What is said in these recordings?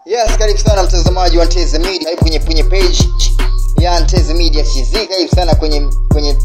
Yes, karibu sana mtazamaji wa Nteze Media. Karibu kwenye page ya Nteze Media TZ. Karibu sana kwenye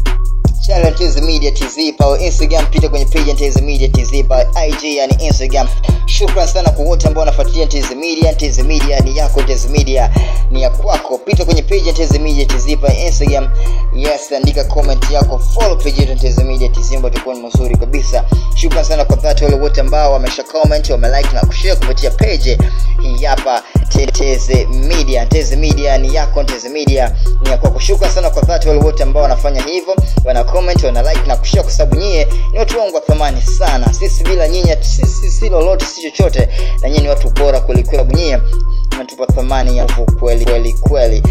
channel Nteze Media TZ pa Instagram, pita kwenye page Nteze Media TZ pa IG yani Instagram. Shukrani sana kwa wote ambao wanafuatilia Nteze Media. Nteze Media ni yako, Nteze Media ni ya kwako. Pita kwenye page Nteze Media TZ pa Instagram. Yes, andika comment yako, follow page ya Nteze Media TZ ambayo itakuwa nzuri kabisa. Shukrani sana kwa dhati wale wote ambao wamesha comment, wamelike na kushare kupitia page hii hapa Nteze Media. Nteze Media ni yako, Nteze Media ni ya kwako. Shukrani sana kwa dhati wale wote ambao wanafanya hivyo, wana comment, wana like na kushare, kwa sababu nyie ni watu wangu wa thamani sana. Sisi bila nyinyi sisi lolote si chochote, na nyinyi ni watu bora kweli kweli. Nyinyi mnatupa thamani ya kweli.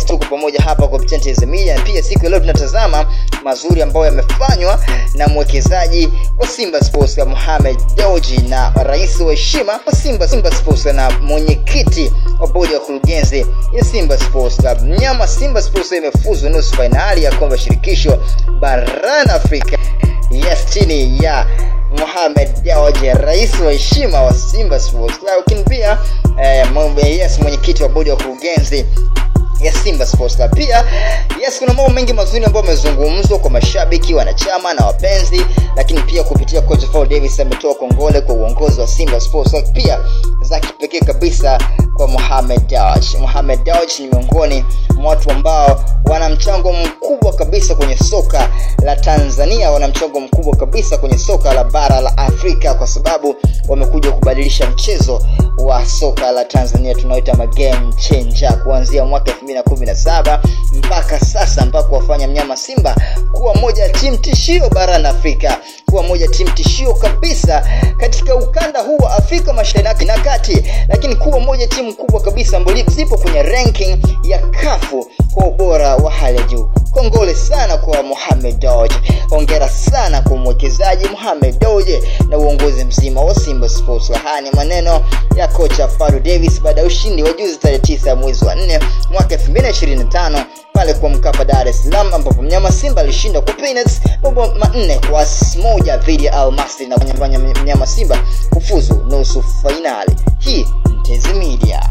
Tuko pamoja hapa kwa Nteze Media. Pia siku leo tunatazama mazuri ambayo yamefanywa na mwekezaji wa Simba Sports Club Mohamed Dewji, na rais wa heshima wa Simba Sports na mwenyekiti wa bodi ya kurugenzi ya Simba Sports Club. Mnyama Simba Sports imefuzu nusu finali ya kombe shirikisho barani Afrika. Yes, chini ya Mohamed Dewji, rais wa heshima wa Simba Sports Club, lakini pia mwenyekiti wa bodi ya kurugenzi ya Simba Sports Club. Pia kuna mambo mengi mazuri ambayo yamezungumzwa kwa mashabiki, wanachama na wapenzi, lakini pia kupitia coach Fadlu Davis ametoa kongole kwa uongozi wa Simba Sports Club, pia za kipekee kabisa kwa Mohamed Dewji. Mohamed Dewji ni miongoni mwa watu ambao wana mchango mkubwa kabisa kwenye soka la Tanzania, wana mchango mkubwa kabisa kwenye soka la bara la Afrika, kwa sababu wamekuja kubadilisha mchezo wa soka la Tanzania, tunaoita game changer, kuanzia mwaka 2017 mpaka sasa, mpaka wafanya mnyama Simba kuwa moja ya timu tishio barani Afrika, kuwa moja timu tishio kabisa katika ukanda huu wa Afrika Mashariki na Kati, lakini kuwa moja timu kubwa kabisa ambayo zipo kwenye ranking ya CAF kwa ubora wa hali ya juu. Kongole sana kwa Mohamed Dewji. Hongera sana kwa mwekezaji Mohamed Dewji na uongozi mzima wa Simba Sports. Haya ni maneno ya kocha Fadlu Davis baada ya ushindi wa juzi tarehe 9 mwezi wa 4 mwaka 2025 pale kwa Mkapa, Dar es Salaam, ambapo mnyama Simba alishinda kwa penalties mabao 4-1 dhidi ya Al Masry na kufanya mnyama Simba kufuzu nusu finali. Hii Nteze Media.